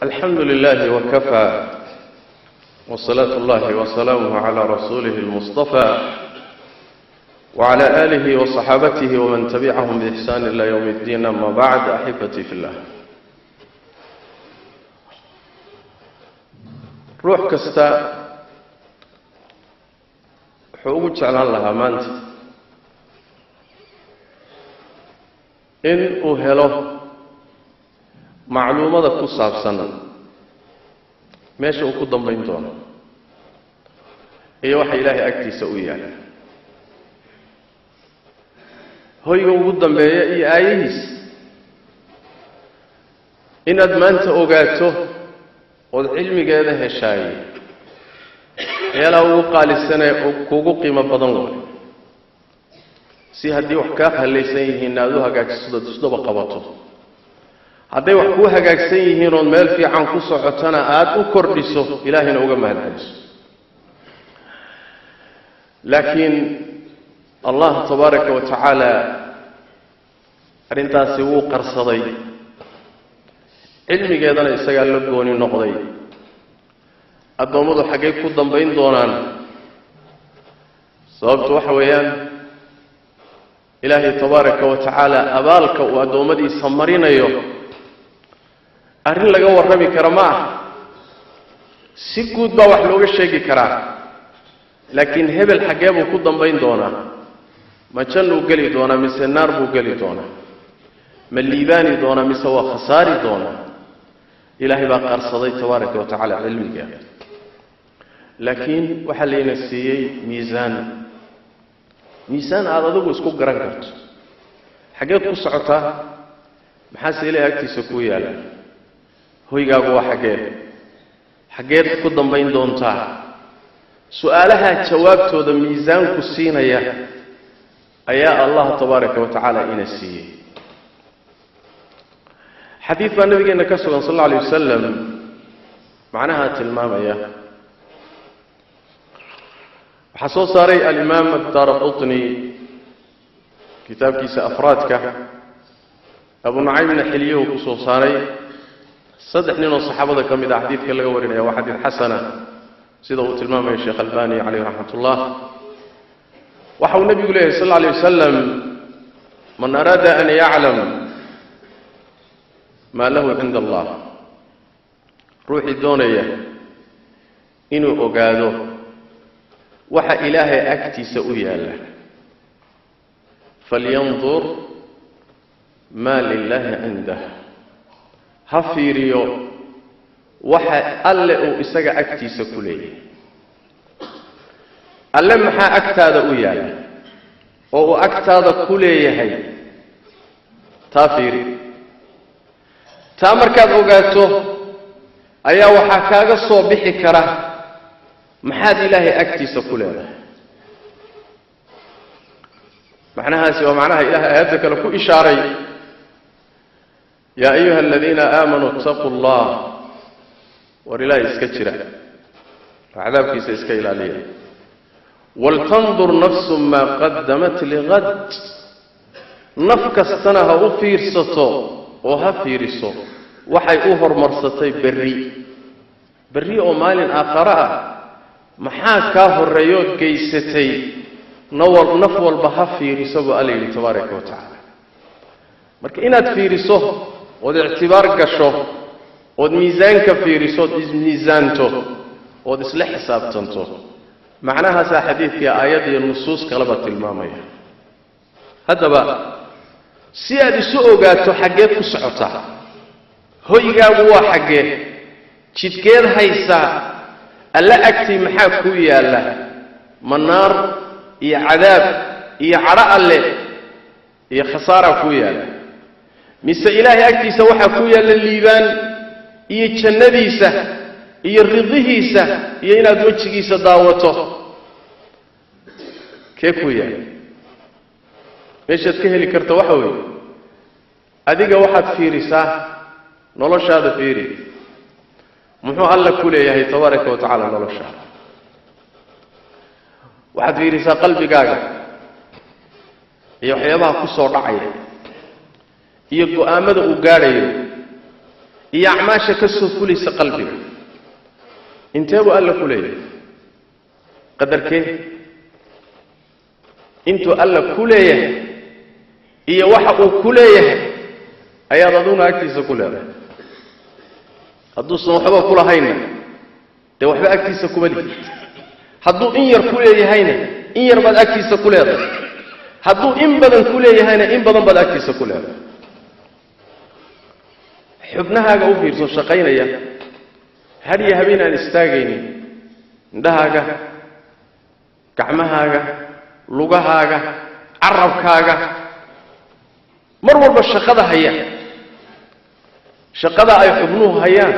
الحمد لله وكفى وصلاة الله وسلامه على رسوله المصطفى وعلى آله وصحابته ومن تبعهم بإحسان إلى يوم الدين. أما بعد، أحبتي في الله، روح كستا حقوق جعلان لها مانت إن أهله معلومة كصاب سنة ماشي وقدم بين دونه هي وحي إلهي أكتي سوية هو يقدم بي آيهيس إن أدمانت أوقاته والعلم قاده هشاي يلا قال السنة كوكو قيمة بدن سي هدي وحكاها اللي سيهي نادوها قاك سدب قبطه hadday wax ku hagaagsan yihiin oo meel fiican ku socotana aad u kordhiso ilaahina uga mahadceliso. laakiin allah tabaaraka wa tacaala arintaasi wuu qarsaday, cilmigeedana isagaa la gooni noqday. addoommadu xaggay ku dambayn doonaan? sababtu waxa weeyaan ilaahay tabaaraka wa tacaala abaalka uu addoommadiisa marinayo arrin laga warrami kara ma aha. si guud baa wax looga sheegi karaa, laakiin hebel xaggee buu ku dambayn doonaa? ma jannuu geli doonaa mise naar buu geli doonaa? ma liibaani doonaa mise waa khasaari doonaa? ilaahay baa qarsaday tabaaraka wa tacaala cilmiga. laakiin waxaa layna siiyey miisaan aad adigu isku garan karto. xaggeed ku socotaa? maxaase ilaahay agtiisa ku yaala? hoygaagu waa xaggeed ku dambayn doontaa? su'aalaha jawaabtooda miisaanku siinaya ayaa allah tabaaraka wa tacaala ina siiyey. xadiid baa nabigeena ka sugan sal alla alayh wasalam macnaha tilmaamaya. waxaa soo saaray alimaam addaaraqutni kitaabkiisa afraadka, abu nucaymna xiliyuhu ku soo saaray. saddex nin oo saxaabada ka mid ah xadiidka laga warinaya waa xadiid xasana sida uu tilmaamayo sheekh albani calayhi raxmatullah. waxa uu nabigu leeyahay sal alla alayh wasalam, man araada an yaclam maa lahu cinda allah, ruuxii doonaya inuu ogaado waxa ilaahay agtiisa u yaalla, falyandur maa lilahi cindah, ha fiiriyo waxa alle uu isaga agtiisa ku leeyahay. alle maxaa agtaada u yaalla oo uu agtaada ku leeyahay? taa fiiri. taa markaad ogaato ayaa waxaa kaaga soo bixi kara maxaad ilaahay agtiisa ku leedahay. macnahaasi waa macnaha ilaahay aayadda kale ku ishaaray: yaa ayuha aladiina aamanuu ittaquu allah, war ilaahay iska jira, cadaabkiisa iska ilaaliya. waltandur nafsu maa qadamat ligad, naf kastana ha u fiirsato oo ha fiiriso waxay u hormarsatay berri oo maalin aakhare ah. maxaa kaa horreeyood geysatay? naf walba ha fiiriso buu alla yidhi tabaaraka wa tacaala. marka inaad fiiriso ood ictibaar gasho ood miisaanka fiiriso ood ismiisaanto ood isla xisaabtanto, macnahaasaa xadiidkii aayad iyo nusuus kaleba tilmaamaya. haddaba si aad isu ogaato xaggeed ku socotaa, hoygaagu waa xaggee, jidkeed haysaa, alla agtii maxaa ku yaalla? ma naar iyo cadaab iyo cadho alle iyo khasaara ku yaalla, mise ilaahay agtiisa waxaa ku yaalla liibaan iyo jannadiisa iyo ridihiisa iyo inaad wejigiisa daawato? kee ku yaalla? meeshaad ka heli karta waxa weeye adiga waxaad fiirisaa noloshaada. fiiri, muxuu alla ku leeyahay tabaaraka wa tacaala noloshaada? waxaad fiirisaa qalbigaaga iyo waxyaabaha ku soo dhacaya iyo go'aamada uu gaadhayo iyo acmaasha ka soo fulaysa qalbiga inteebu alla ku leeyahay qadarkee intuu alla ku leeyahay iyo waxa uu ku leeyahay ayaad aduna agtiisa ku leedahay hadduusan waxba ku lahayna dee waxba agtiisa kuma lihid hadduu in yar ku leeyahayna in yar baad agtiisa ku leedahay hadduu in badan ku leeyahayna in badan baad agtiisa ku leedahay xubnahaaga u fiirso shaqaynaya hadiya habeen aan istaagaynin indhahaaga gacmahaaga lugahaaga carabkaaga mar walba shaqada haya shaqada ay xubnuhu hayaan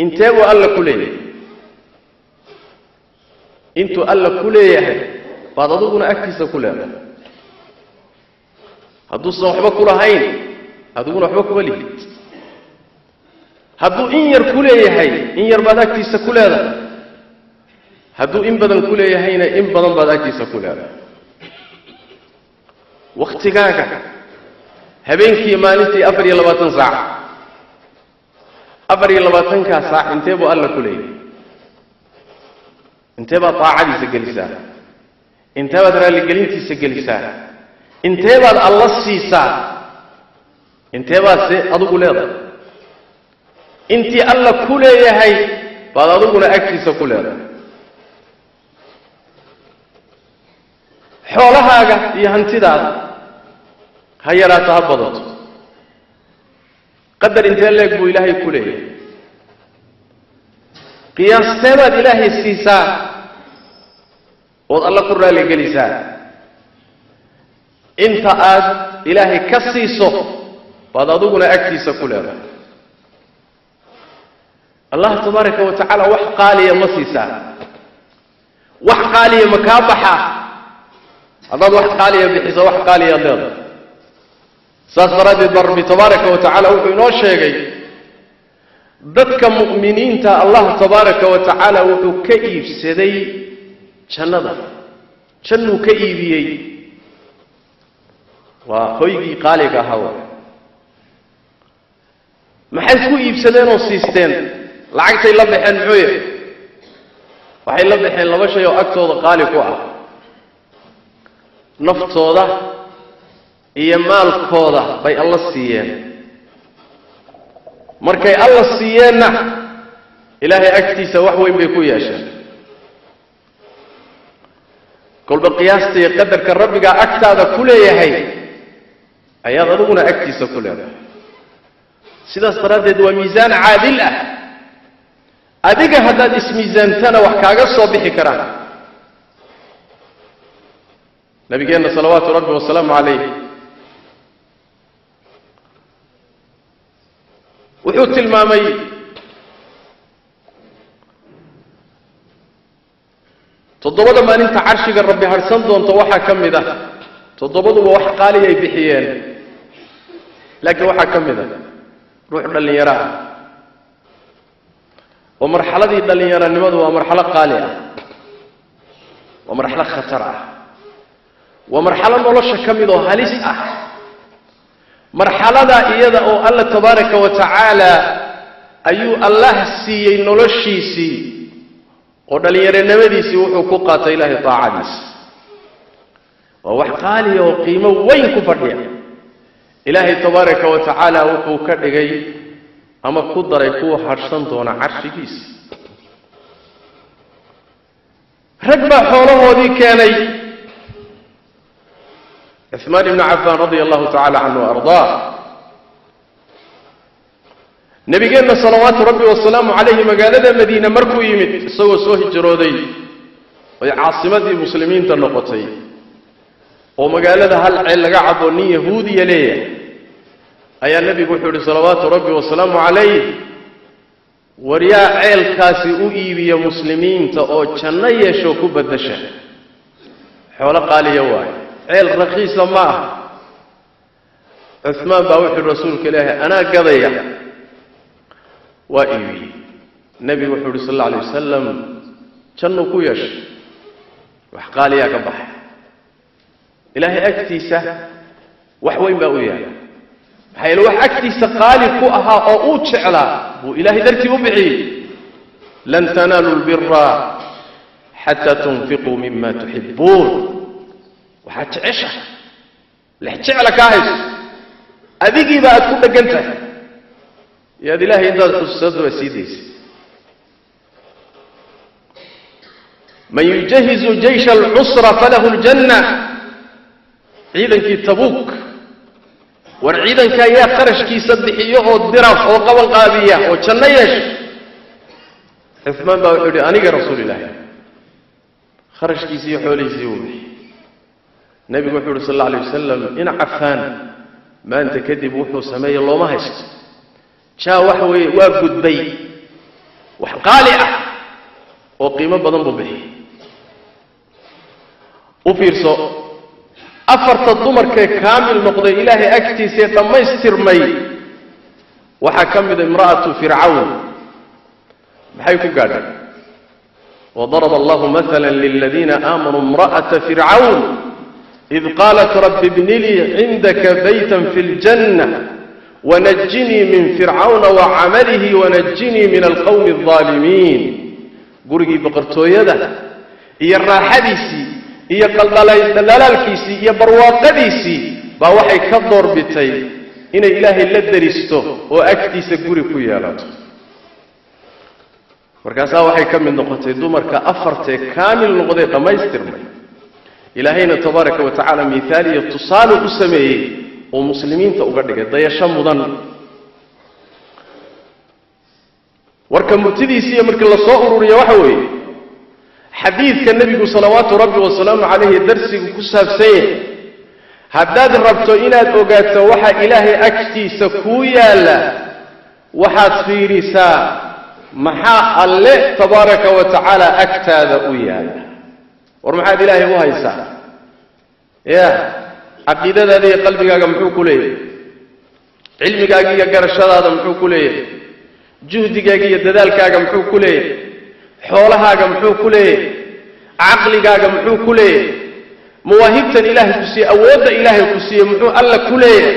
intee uu alla ku leeyahay intuu alla ku leeyahay baad adiguna agtiisa ku leedahay hadduusan waxba ku lahayn adiguna waxba kuma lihid hadduu in yar ku leeyahay in yar baad agtiisa ku leedahay hadduu in badan ku leeyahayna in badan baad agtiisa ku leedahay waqtigaaga habeenkii maalintii 24 saac 24 saac intee buu alla ku leeyahay intee baad taacadiisa gelisaa intee baad raaligelintiisa gelisaa intee baad alla siisaa intee baad se adigu leedahay intii alla ku leeyahay baad adiguna agtiisa ku leedahay xoolahaaga iyo hantidaada ha yaraato ha badato qadar intee leeg buu ilaahay ku leeyahay qiyaasteebaad ilaahay siisaa ood alla ku raaligelisaa inta aad ilaahay ka siiso baad adiguna agtiisa ku leedahay allah tabaaraka wa tacaala wax qaaliya ma siisaa wax qaaliya ma kaa baxaa haddaad wax qaaliya bixiso wax qaaliyaad leedahay saas daraaddeed baa rabbi tabaaraka wa tacaala wuxuu inoo sheegay dadka mu'miniinta allah tabaaraka wa tacaala wuxuu ka iibsaday jannada jannuu ka iibiyey waa hoygii qaaliga ahaa maxay ku iibsadeen oo siisteen lacagtay la baxeen muxuu yahay waxay la baxeen laba shay oo agtooda qaali ku ah naftooda iyo maalkooda bay alla siiyeen markay alla siiyeenna ilaahay agtiisa wax weyn bay ku yeesheen kolba qiyaasta iyo qadarka rabbiga agtaada ku leeyahay ayaad adiguna agtiisa ku leedahay sidaas daraaddeed waa miisaan caadil ah adiga haddaad ismiisaantana wax kaaga soo bixi karaan nabigeenna salawaatu rabbi wasalaamu calayh wuxuu tilmaamay toddobada maalinta carshiga rabbi harsan doonto waxaa ka mid ah toddobaduba wax qaali ay bixiyeen laakiin waxaa ka mid ah ruux dhallinyaro ah oo marxaladii dhallinyaronimadu waa marxalo qaali ah waa marxalo khatar ah waa marxalo nolosha ka mid oo halis ah marxalada iyada oo alla tabaaraka wa tacaala ayuu allah siiyey noloshiisii oo dhallinyaronimadiisii wuxuu ku qaatay ilaahay taacadiisa waa wax qaaliya oo qiimo weyn ku fadhiya ilaahay tabaaraka wa tacaala wuxuu ka dhigay ama ku daray kuwa harsan doona carshigiisa rag baa xoolahoodii keenay عثمان بن عفان رضي الله تعالى عنه وأرضاه نبينا صلوات ربي والسلام عليه مقالة مدينة مركو يمد سوى جرودي وعاصمة المسلمين تنقطي ومقالة هل علق عضوني يهودي ليه أي النبي قحر صلوات ربي والسلام عليه ورياء عيل كاسي أؤيبي مسلمين تأو جنية شوكو بدشة حول قال يواي عيل رخيص ما عثمان باوحي الرسول كلاه أنا قضية وإيوي النبي وحده صلى الله عليه وسلم كانوا كويش وحقال يا كبح إلهي أكتيسة وحوين باويا حيل وحكتي سقالي كوها أو شعلا وإلهي درتي وبعي لن تنالوا البر حتى تنفقوا مما تحبون وحتى عشا لحتى على كاهز أذيكي بقى تكون دقنتها يا دي الله إذا أستاذ وسيديس من يجهز جيش العسرة فله الجنة عيدا كي تبوك والعيدا كي يخرج كي صدحيه الدرف وقوى القابية وشنيش عثمان بن أنيق رسول الله خرج كي سيحولي سيومي النبي محمد صلى الله عليه وسلم إن عفان ما أنت كذب وحو سمي الله ما هشت شا وحوي وابد بي وحقالئة وقيمة بضنب به وفيرسو أفرت الضمر كامل نقضي إلهي أكتي سيطمى يسترمي وحكم امرأة فرعون بحيكو قال وضرب الله مثلا للذين آمنوا امرأة فرعون إذ قالت رب ابن لي عندك بيتا في الجنة ونجني من فرعون وعمله ونجني من القوم الظالمين قرقي بقرتو يده إيا الراحديسي إيا قلدلالكيسي إيا برواقديسي باوحي كالدور بتاي إن إلهي لدريستو وأكتي سقوري يالاتو markaasaa waxay ka mid noqotay dumarka afartee kaamil noqday dhamaystirmay ilaahayna tabaaraka wa tacaala miisaaliyo tusaale u sameeyey oo muslimiinta uga dhigay dayasho mudan warka murtidiisa markii la soo ururiyo waxa weeye xadiidka nabigu salawaatu rabbi wa salaamu calayhi darsigu ku saabsan haddaad rabto inaad ogaato waxa ilaahay agtiisa ku yaala waxaad fiirisaa maxaa alle tabaaraka wa tacaala agtaada u yaala war maxaad ilaahay u haysaa ya caqiidadaada iyo qalbigaaga muxuu ku leeyahay cilmigaaga iyo garashadaada muxuu ku leeyahay juhdigaaga iyo dadaalkaaga muxuu ku leeyahay xoolahaaga muxuu ku leeyahay caqligaaga muxuu ku leeyahay mawaahibtan ilaahay ku siiyey awoodda ilaahay ku siiyey muxuu alla ku leeyahay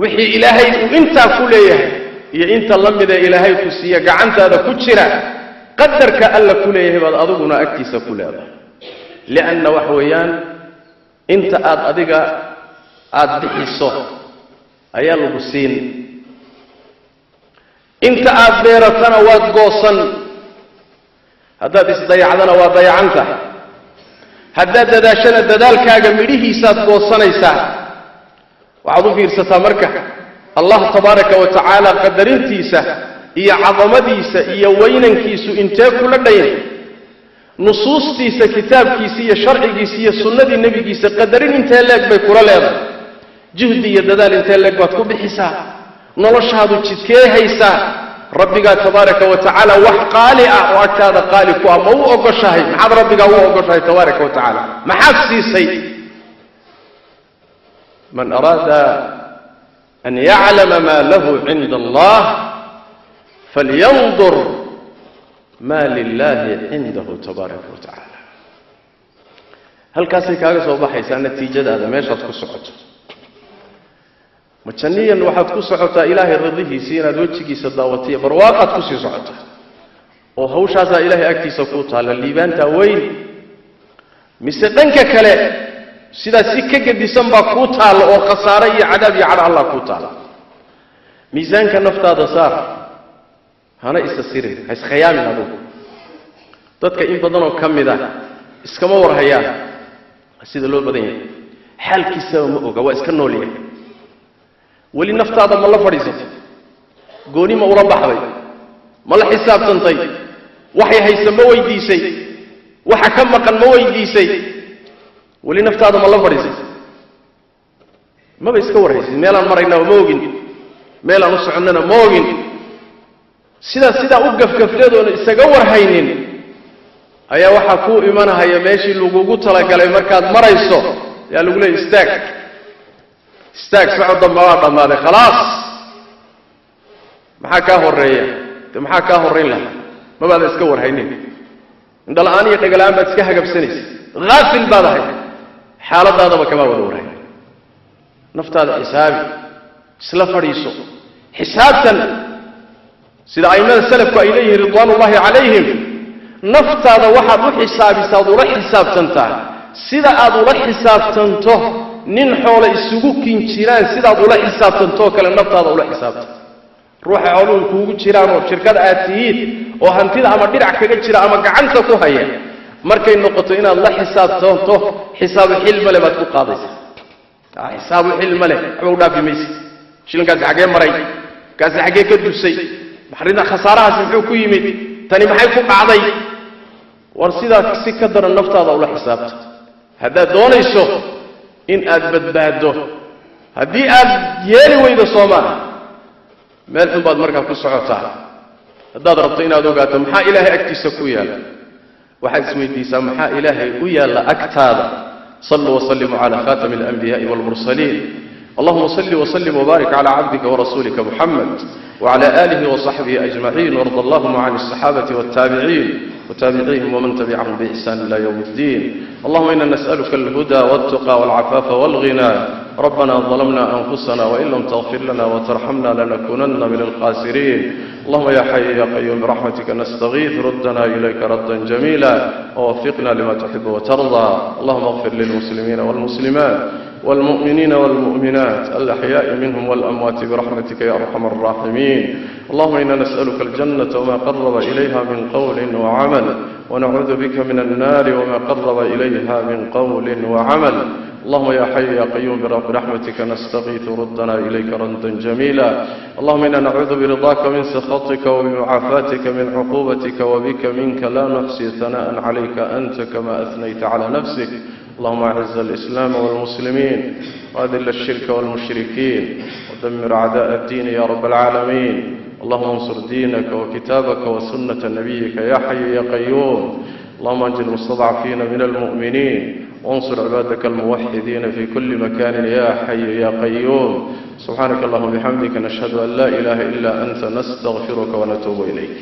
wixii ilaahay uu intaa ku leeyahay iyo inta lamida ilaahay ku siiya gacantaada ku jira qadarka alla ku leeyahay baad adiguna agtiisa ku leedahay lianna wax weeyaan inta aad adiga aad bixiso ayaa lagu siin inta aad beeratana waad goosan haddaad isdayacdana waa dayacanta haddaad dadaashana dadaalkaaga midhihiisaad goosanaysaa waxaad u fiirsataa marka الله تبارك وتعالى قدرنتيسا إيا عظمتيسا إيا ويننكيسو إنتاك كل دين نصوصتيسا كتابكيسا شرعكيسا سنة النبيكيسا قدرين انتهى لك بكرة لها جهدي يددال انتهى لك باتكو بحسا نلش هذا الشتكي هيسا ربك تبارك وتعالى وحقالي وأكاد قالي كوا مو أقشاهي محاد ربك هو أقشاهي تبارك وتعالى محاسيسي من أراد أن يعلم ما له عند الله فلينظر ما لله عنده تبارك وتعالى هل كاسي كاغا سو بخايسا نتيجه هذا ميشاد ku socoto machaniyan waxaad ku socotaa ilaahay radihiisa inaad wajigiisa daawatiyo barwaaqad ku sii socoto oo hawshaas ilaahay agtiisa ku taala liibaanta weyn mise dhanka kale sida si ka gadisan ba ku taalo oo khasaare iyo cadaab iyo cadaab Allah ku taalo miisaanka naftaada saar hana isasirin has khayaamin adu dadka in badan oo kamida iskama warhayaan sida loo badan yahay xalkiisa ma oga waa iska nool yahay wali naftaada ma la fadhiisato gooni ma ula baxday ma la xisaabtantay waxay haysa ma weydiisay waxa ka maqan ma weydiisay wali naftaada ma la fadhiisatay ma ba iska warhaysid meelaan maraynaa ma ogin meelaan u soconnana ma ogin sida u gafgafleedoona isaga warhaynin ayaa waxa ku imanaya meeshii lagugu talagalay markaad marayso yaa lagu leeyahay istaag socodda ma dhamaaday khalaas maxaa ka horeeya maxaa ka horeyn lahaa ma baad iska warhaynin indhalaan iyo dhagalaan baad iska hagabsanaysaa غافل baadahay xaaladaadaba kama wada warhay naftaada xisaabi isla fadhiiso xisaabtan sida aymada salafku ay leeyihiin ridwaanullaahi calayhim naftaada waxaad u xisaabisaa aad ula xisaabtantaa sida aad ula xisaabtanto nin xoolo isugu kinjiraan sidaad ula xisaabtantoo kale naftaada ula xisaabta ruuxa xooluhu kuugu jiraan oo shirkada aad tihiid oo hantida ama dhinac kaga jira ama gacanta ku haya markay noqoto inaad la xisaabtanto xisaabu xilma leh baad ku qaadaysaa xisaabu xilma leh waxba u dhaafi maysa shilinkaasi xaggee maray kaasi xaggee ka dusay maxrinta khasaarahaasi muxuu ku yimid tani maxay ku dhacday war sidaas si ka daran naftaada ula xisaabta haddaad doonayso in aad badbaaddo haddii aad yeeli weydo soomaaha meel xun baad markaa ku socotaa haddaad rabto inaad ogaato maxaa ilaahay agtiisa ku yaalla waxaad isweydiisaa maxaa ilaahay u yaalla agtaada saluu wasallimuu calaa khaatami alanbiyaa'i waalmursaliin اللهم صل وسلم وبارك على عبدك ورسولك محمد وعلى آله وصحبه أجمعين وارض اللهم عن الصحابة والتابعين وتابعيهم ومن تبعهم بإحسان إلى يوم الدين اللهم إنا نسألك الهدى والتقى والعفاف والغنى ربنا ظلمنا أنفسنا وإن لم تغفر لنا وترحمنا لنكونن من الخاسرين اللهم يا حي يا قيوم برحمتك نستغيث ردنا إليك ردا جميلا ووفقنا لما تحب وترضى اللهم اغفر للمسلمين والمسلمات والمؤمنين والمؤمنات الأحياء منهم والأموات برحمتك يا أرحم الراحمين اللهم إنا نسألك الجنة وما قرب إليها من قول وعمل ونعوذ بك من النار وما قرب إليها من قول وعمل اللهم يا حي يا قيوم برحمتك نستغيث ردنا إليك ردا جميلا اللهم إنا نعوذ برضاك من سخطك وبمعافاتك من عقوبتك وبك منك لا نحصي ثناء عليك أنت كما أثنيت على نفسك اللهم أعز الإسلام والمسلمين وأذل الشرك والمشركين ودمر أعداء الدين يا رب العالمين اللهم انصر دينك وكتابك وسنة نبيك يا حي يا قيوم اللهم انجل المستضعفين من المؤمنين وانصر عبادك الموحدين في كل مكان يا حي يا قيوم سبحانك اللهم وبحمدك نشهد أن لا إله إلا أنت نستغفرك ونتوب إليك